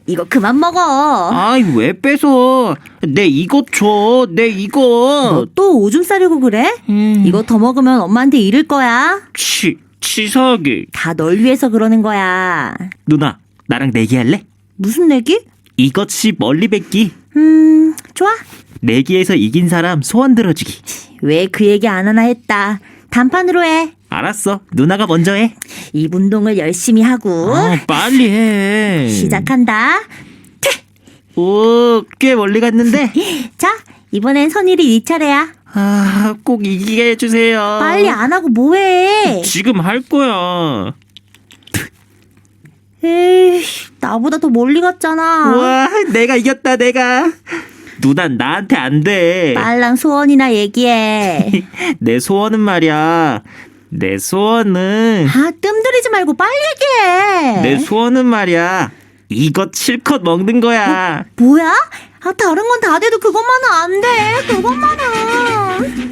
I: 이거 그만 먹어.
H: 아이, 왜 뺏어? 내 이것 줘. 내 이거.
I: 너 또 오줌 싸려고 그래? 이거 더 먹으면 엄마한테 이를 거야.
H: 치사하게.
I: 다 널 위해서 그러는 거야.
H: 누나, 나랑 내기할래?
I: 무슨 내기?
H: 이것이 멀리 뱉기.
I: 좋아.
H: 내기에서 이긴 사람 소원 들어주기.
I: 왜 그 얘기 안 하나 했다. 단판으로 해.
H: 알았어. 누나가 먼저 해.
I: 입 운동을 열심히 하고.
H: 빨리 해.
I: 시작한다.
H: 오, 꽤 멀리 갔는데.
I: 자, 이번엔 선일이 네 차례야.
H: 꼭 이기게 해주세요.
I: 빨리 안 하고 뭐해?
H: 지금 할 거야.
I: 에이, 나보다 더 멀리 갔잖아.
H: 와, 내가 이겼다, 내가. 누난 나한테 안 돼.
I: 빨랑 소원이나 얘기해.
H: 내 소원은 말이야. 내 소원은.
I: 뜸들이지 말고 빨리 얘기해.
H: 내 소원은 말이야. 이것 실컷 먹는 거야.
I: 뭐야? 다른 건 다 돼도 그것만은 안 돼. 그것만은.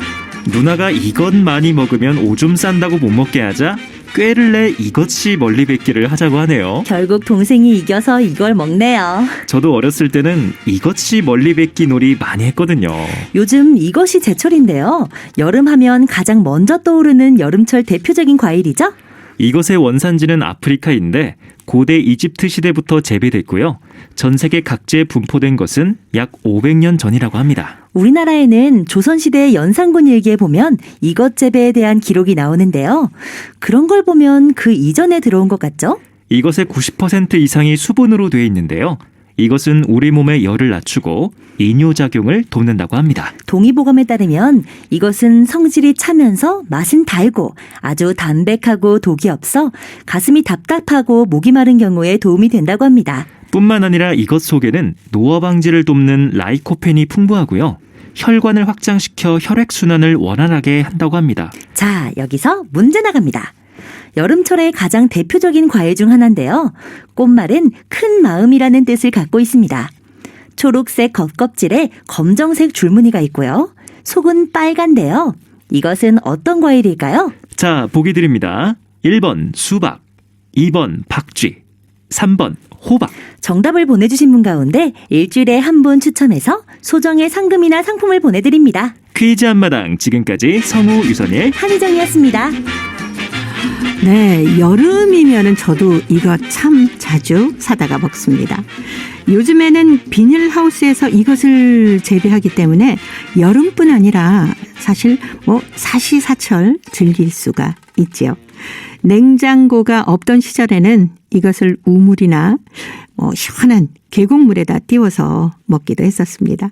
C: 누나가 이것 많이 먹으면 오줌 싼다고 못 먹게 하자 꾀를 내 이것이 멀리 뱉기를 하자고 하네요.
I: 결국 동생이 이겨서 이걸 먹네요.
C: 저도 어렸을 때는 이것이 멀리 뱉기 놀이 많이 했거든요.
I: 요즘 이것이 제철인데요. 여름하면 가장 먼저 떠오르는 여름철 대표적인 과일이죠?
C: 이것의 원산지는 아프리카인데
J: 고대 이집트 시대부터 재배됐고요. 전 세계 각지에 분포된 것은 약 500년 전이라고 합니다.
I: 우리나라에는 조선시대 연산군 일기에 보면 이것 재배에 대한 기록이 나오는데요. 그런 걸 보면 그 이전에 들어온 것 같죠?
J: 이것의 90% 이상이 수분으로 되어 있는데요. 이것은 우리 몸의 열을 낮추고 이뇨작용을 돕는다고 합니다.
I: 동의보감에 따르면 이것은 성질이 차면서 맛은 달고 아주 담백하고 독이 없어 가슴이 답답하고 목이 마른 경우에 도움이 된다고 합니다.
J: 뿐만 아니라 이것 속에는 노화 방지를 돕는 라이코펜이 풍부하고요. 혈관을 확장시켜 혈액순환을 원활하게 한다고 합니다.
I: 자, 여기서 문제 나갑니다. 여름철의 가장 대표적인 과일 중 하나인데요. 꽃말은 큰 마음이라는 뜻을 갖고 있습니다. 초록색 겉껍질에 검정색 줄무늬가 있고요. 속은 빨간데요. 이것은 어떤 과일일까요?
J: 자, 보기 드립니다. 1번 수박, 2번 박쥐, 3번 호박.
I: 정답을 보내주신 분 가운데 일주일에 한 분 추첨해서 소정의 상금이나 상품을 보내드립니다.
J: 퀴즈 한마당 지금까지 성우 유선일
I: 한희정이었습니다.
A: 네, 여름이면은 저도 이거 참 자주 사다가 먹습니다. 요즘에는 비닐하우스에서 이것을 재배하기 때문에 여름뿐 아니라 사실 사시사철 즐길 수가 있지요. 냉장고가 없던 시절에는 이것을 우물이나 시원한 계곡물에다 띄워서 먹기도 했었습니다.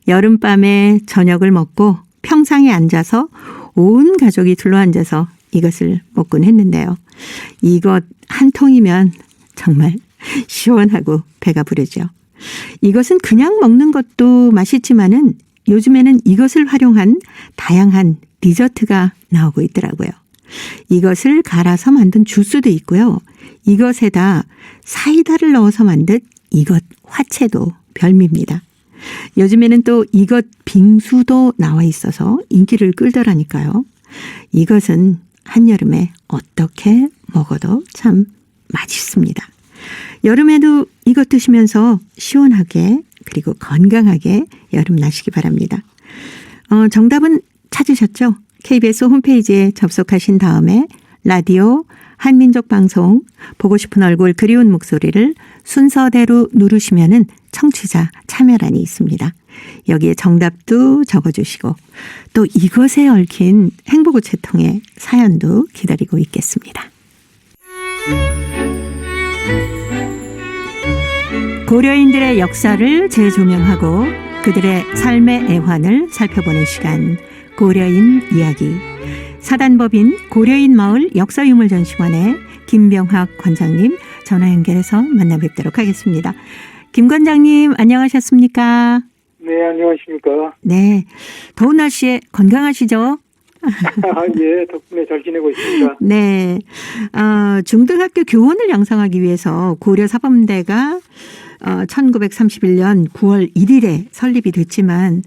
A: 여름밤에 저녁을 먹고 평상에 앉아서 온 가족이 둘러앉아서 이것을 먹곤 했는데요. 이것 한 통이면 정말 시원하고 배가 부르죠. 이것은 그냥 먹는 것도 맛있지만은 요즘에는 이것을 활용한 다양한 디저트가 나오고 있더라고요. 이것을 갈아서 만든 주스도 있고요. 이것에다 사이다를 넣어서 만든 이것 화채도 별미입니다. 요즘에는 또 이것 빙수도 나와 있어서 인기를 끌더라니까요. 이것은 한여름에 어떻게 먹어도 참 맛있습니다. 여름에도 이것 드시면서 시원하게 그리고 건강하게 여름 나시기 바랍니다. 정답은 찾으셨죠? KBS 홈페이지에 접속하신 다음에 라디오 한민족 방송 보고 싶은 얼굴 그리운 목소리를 순서대로 누르시면은 청취자 참여란이 있습니다. 여기에 정답도 적어주시고 또 이것에 얽힌 행복우체통의 사연도 기다리고 있겠습니다. 고려인들의 역사를 재조명하고 그들의 삶의 애환을 살펴보는 시간 고려인 이야기. 사단법인 고려인 마을 역사유물전시관의 김병학 관장님 전화 연결해서 만나 뵙도록 하겠습니다. 김 관장님 안녕하셨습니까?
K: 네, 안녕하십니까.
A: 네, 더운 날씨에 건강하시죠?
K: 예, 덕분에 잘 지내고 있습니다.
A: 네, 중등학교 교원을 양성하기 위해서 고려사범대가 1931년 9월 1일에 설립이 됐지만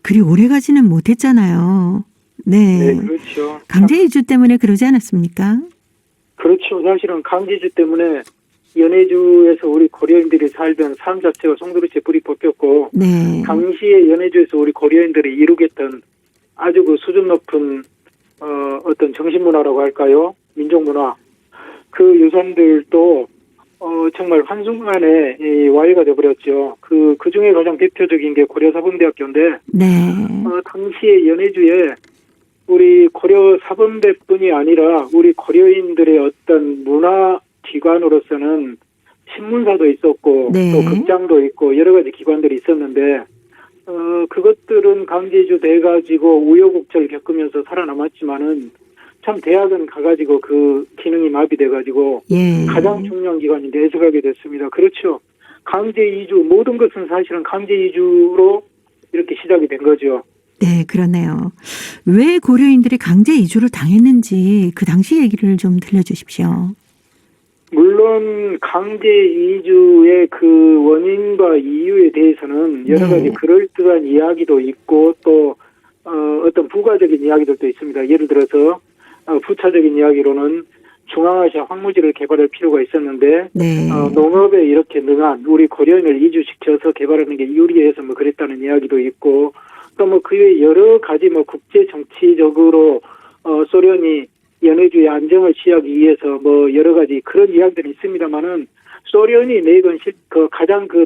A: 그리 오래가지는 못했잖아요. 네,
K: 그렇죠.
A: 강제 이주 때문에 그러지 않았습니까?
K: 그렇죠. 사실은 강제 이주 때문에 연해주에서 우리 고려인들이 살던 삶 자체가 송두리째 뿌리 뽑혔고,
A: 네.
K: 당시에 연해주에서 우리 고려인들이 이루겠던 아주 그 수준 높은 어떤 정신문화라고 할까요? 민족문화 그 유산들도 정말 한순간에 와해가 되어버렸죠. 그 중에 가장 대표적인 게 고려사범대학교인데,
A: 네.
K: 당시에 연해주에 우리 고려사범대뿐이 아니라 우리 고려인들의 어떤 문화기관으로서는 신문사도 있었고,
A: 네.
K: 또 극장도 있고 여러 가지 기관들이 있었는데, 그것들은 강제이주 돼가지고 우여곡절을 겪으면서 살아남았지만은 참 대학은 가가지고 그 기능이 마비돼가지고
A: 예.
K: 가장 중요한 기관이 내색하게 됐습니다. 그렇죠. 강제 이주 모든 것은 사실은 강제 이주로 이렇게 시작이 된 거죠.
A: 네, 그러네요. 왜 고려인들이 강제 이주를 당했는지 그 당시 얘기를 좀 들려주십시오.
K: 물론 강제 이주의 그 원인과 이유에 대해서는 여러 가지 그럴듯한 이야기도 있고 또 어떤 부가적인 이야기들도 있습니다. 예를 들어서 부차적인 이야기로는 중앙아시아 황무지를 개발할 필요가 있었는데
A: 네.
K: 농업에 이렇게 능한 우리 고려인을 이주시켜서 개발하는 게 유리해서 뭐 그랬다는 이야기도 있고 또 뭐 그 외에 여러 가지 뭐 국제 정치적으로 소련이 연해주의 안정을 취하기 위해서 뭐 여러 가지 그런 이야기들이 있습니다만은 소련이 내건 그 가장 그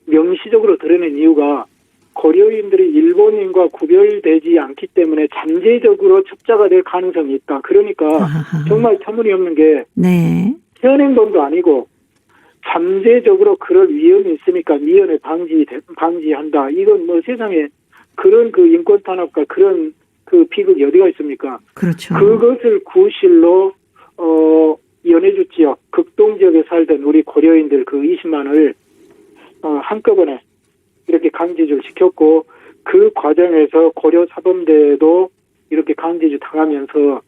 K: 명시적으로 드러낸 이유가 고려인들이 일본인과 구별되지 않기 때문에 잠재적으로 첩자가 될 가능성이 있다. 그러니까
A: 아하.
K: 정말 터무니없는 게
A: 네.
K: 현행범도 아니고 잠재적으로 그럴 위험이 있으니까 미연에 방지한다. 이건 뭐 세상에 그런 그 인권 탄압과 그런 그 비극이 어디가 있습니까?
A: 그렇죠.
K: 그것을 구실로 연해주 지역, 극동 지역에 살던 우리 고려인들 그 20만을 한꺼번에 이렇게 강제주를 시켰고 그 과정에서 고려 사범대도 이렇게 강제주 당하면서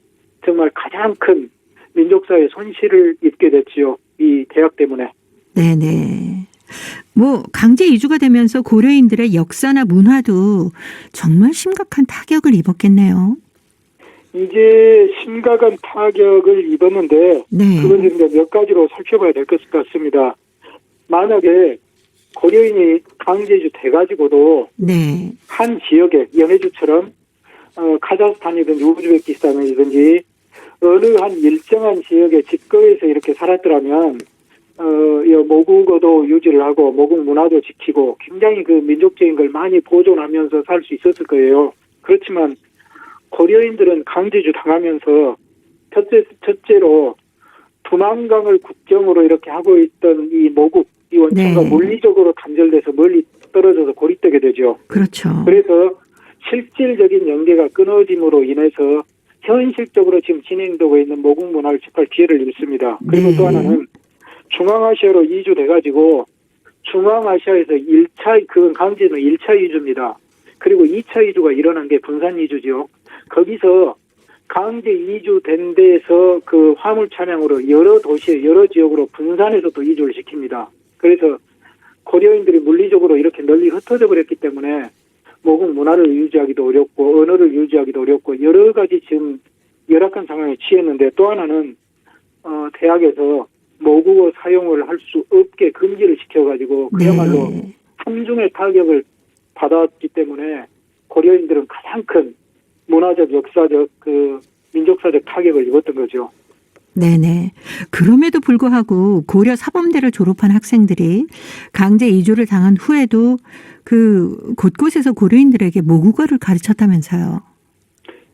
K: 정말 가장 큰 민족사의 손실을 입게 됐지요. 이 대학 때문에.
A: 네네. 뭐 강제 이주가 되면서 고려인들의 역사나 문화도 정말 심각한 타격을 입었겠네요.
K: 이제 심각한 타격을 입었는데
A: 네.
K: 그건 이제 몇 가지로 살펴봐야 될 것 같습니다. 만약에 고려인이 강제주 돼가지고도
A: 네.
K: 한 지역에 연해주처럼 카자흐스탄이든지 우즈베키스탄이든지 어느 한 일정한 지역에 집거해서 이렇게 살았더라면 모국어도 유지를 하고 모국 문화도 지키고 굉장히 그 민족적인 걸 많이 보존하면서 살 수 있었을 거예요. 그렇지만 고려인들은 강제주 당하면서 첫째로 두만강을 국경으로 이렇게 하고 있던 이 모국 이 원천과
A: 네.
K: 물리적으로 단절돼서 멀리 떨어져서 고립되게 되죠.
A: 그렇죠.
K: 그래서 실질적인 연계가 끊어짐으로 인해서 현실적으로 지금 진행되고 있는 모국 문화를 접할 기회를 잃습니다. 그리고
A: 네.
K: 또 하나는 중앙아시아로 이주돼가지고 중앙아시아에서 1차, 그건 강제는 1차 이주입니다. 그리고 2차 이주가 일어난 게 분산 이주죠. 거기서 강제 이주된 데에서 그 화물 차량으로 여러 도시에 여러 지역으로 분산해서 또 이주를 시킵니다. 그래서 고려인들이 물리적으로 이렇게 널리 흩어져 버렸기 때문에 모국 문화를 유지하기도 어렵고 언어를 유지하기도 어렵고 여러 가지 지금 열악한 상황에 취했는데 또 하나는 대학에서 모국어 사용을 할 수 없게 금지를 시켜가지고 그야말로
A: 네.
K: 삼중의 타격을 받았기 때문에 고려인들은 가장 큰 문화적, 역사적, 그 민족사적 타격을 입었던 거죠.
A: 네네. 그럼에도 불구하고 고려 사범대를 졸업한 학생들이 강제 이주를 당한 후에도 그 곳곳에서 고려인들에게 모국어를 가르쳤다면서요.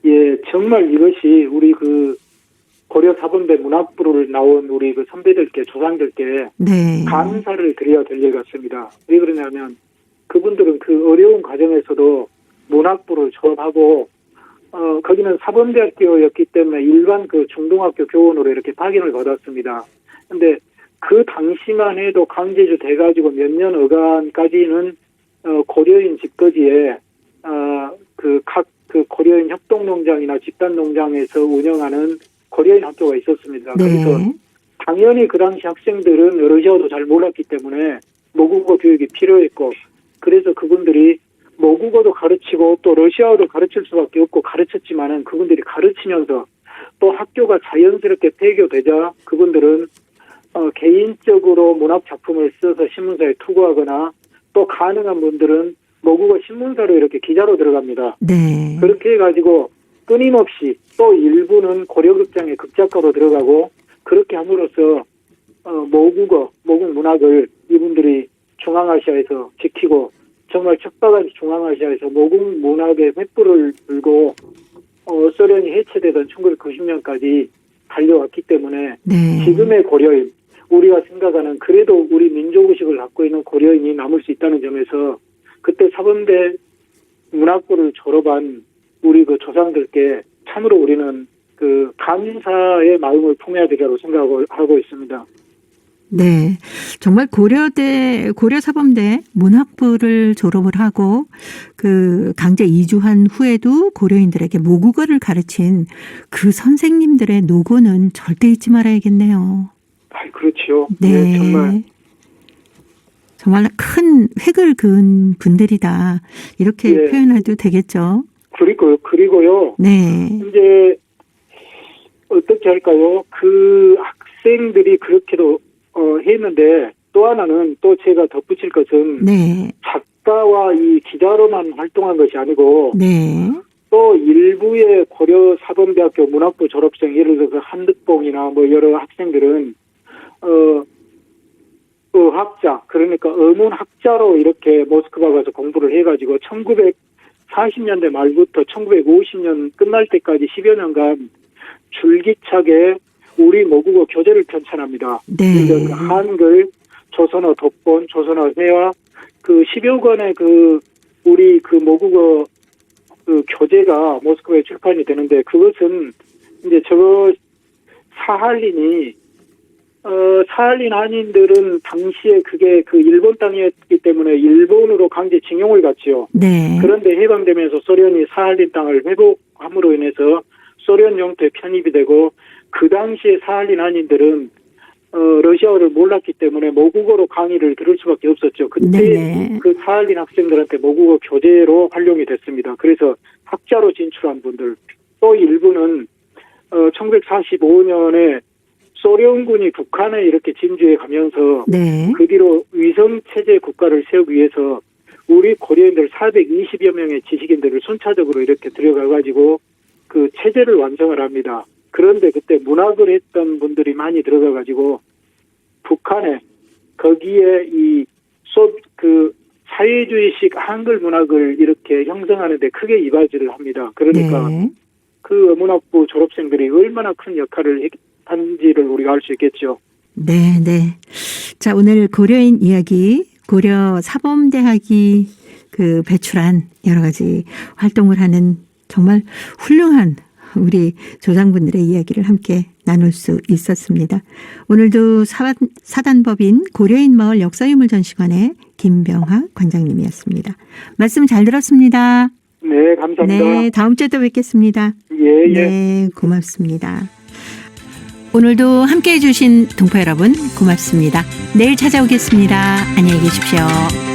K: 예, 정말 이것이 우리 그 고려 사범대 문학부를 나온 우리 그 선배들께 조상들께
A: 네.
K: 감사를 드려야 될 일 같습니다. 왜 그러냐면 그분들은 그 어려운 과정에서도 문학부를 졸업하고 거기는 사범대학교였기 때문에 일반 그 중등학교 교원으로 이렇게 박인을 받았습니다. 근데 그 당시만 해도 강제주 돼가지고 몇 년 어간까지는 고려인 집거지에 그 고려인 협동농장이나 집단농장에서 운영하는 고려인 학교가 있었습니다.
A: 네.
K: 그래서 당연히 그 당시 학생들은 러시아어도 잘 몰랐기 때문에 모국어 교육이 필요했고 그래서 그분들이 모국어도 가르치고 또 러시아어도 가르칠 수밖에 없고 가르쳤지만은 그분들이 가르치면서 또 학교가 자연스럽게 폐교되자 그분들은 개인적으로 문학 작품을 써서 신문사에 투고하거나 또 가능한 분들은 모국어 신문사로 이렇게 기자로 들어갑니다.
A: 네.
K: 그렇게 해가지고 끊임없이 또 일부는 고려극장에 극작가로 들어가고 그렇게 함으로써 모국 문학을 이분들이 중앙아시아에서 지키고 정말 척박한 중앙아시아에서 모국 문학의 횃불을 들고 소련이 해체되던 1990년까지 달려왔기 때문에
A: 네.
K: 지금의 고려인 우리가 생각하는 그래도 우리 민족의식을 갖고 있는 고려인이 남을 수 있다는 점에서 그때 사범대 문학부를 졸업한 우리 그 조상들께 참으로 우리는 그 감사의 마음을 품어야 되리라고 생각하고 있습니다.
A: 네. 정말 고려 사범대 문학부를 졸업을 하고 그 강제 이주한 후에도 고려인들에게 모국어를 가르친 그 선생님들의 노고는 절대 잊지 말아야겠네요.
K: 그렇죠.
A: 네.
K: 네,
A: 정말 큰 획을 그은 분들이다. 이렇게
K: 네.
A: 표현해도 되겠죠.
K: 그리고요.
A: 네.
K: 이제 어떻게 할까요? 그 학생들이 그렇게도 했는데 또 하나는 또 제가 덧붙일 것은
A: 네.
K: 작가와 이 기자로만 활동한 것이 아니고
A: 네.
K: 또 일부의 고려 사범대학교 문학부 졸업생, 예를 들어서 한득봉이나 뭐 여러 학생들은 어학자, 그러니까 어문학자로 이렇게 모스크바 가서 공부를 해가지고 1940년대 말부터 1950년 끝날 때까지 10여 년간 줄기차게 우리 모국어 교재를 편찬합니다.
A: 네.
K: 그러니까 한글, 조선어 독본, 조선어 회화, 그 10여 권의 그 우리 그 모국어 그 교재가 모스크바에 출판이 되는데, 그것은 이제 저 사할린이 사할린 한인들은 당시에 그게 그 일본 땅이었기 때문에 일본으로 강제 징용을 갔지요.
A: 네.
K: 그런데 해방되면서 소련이 사할린 땅을 회복함으로 인해서 소련 영토에 편입이 되고, 그 당시에 사할린 한인들은 러시아어를 몰랐기 때문에 모국어로 강의를 들을 수밖에 없었죠. 그때
A: 네네.
K: 그 사할린 학생들한테 모국어 교재로 활용이 됐습니다. 그래서 학자로 진출한 분들, 또 일부는 1945년에 소련군이 북한에 이렇게 진주해 가면서
A: 네.
K: 그 뒤로 위성체제 국가를 세우기 위해서 우리 고려인들 420여 명의 지식인들을 순차적으로 이렇게 들여가가지고 그 체제를 완성을 합니다. 그런데 그때 문학을 했던 분들이 많이 들어가가지고 북한에 거기에 그 사회주의식 한글 문학을 이렇게 형성하는데 크게 이바지를 합니다. 그러니까
A: 네.
K: 그 문학부 졸업생들이 얼마나 큰 역할을 한지를 우리가 알 수 있겠죠.
A: 네, 네. 자, 오늘 고려인 이야기, 고려 사범대학이 그 배출한 여러 가지 활동을 하는 정말 훌륭한 우리 조상분들의 이야기를 함께 나눌 수 있었습니다. 오늘도 사단법인 고려인 마을 역사유물전시관의 김병학 관장님이었습니다. 말씀 잘 들었습니다.
K: 네, 감사합니다.
A: 네, 다음 주에 또 뵙겠습니다.
K: 예, 예.
A: 네, 고맙습니다. 오늘도 함께해 주신 동포 여러분 고맙습니다. 내일 찾아오겠습니다. 안녕히 계십시오.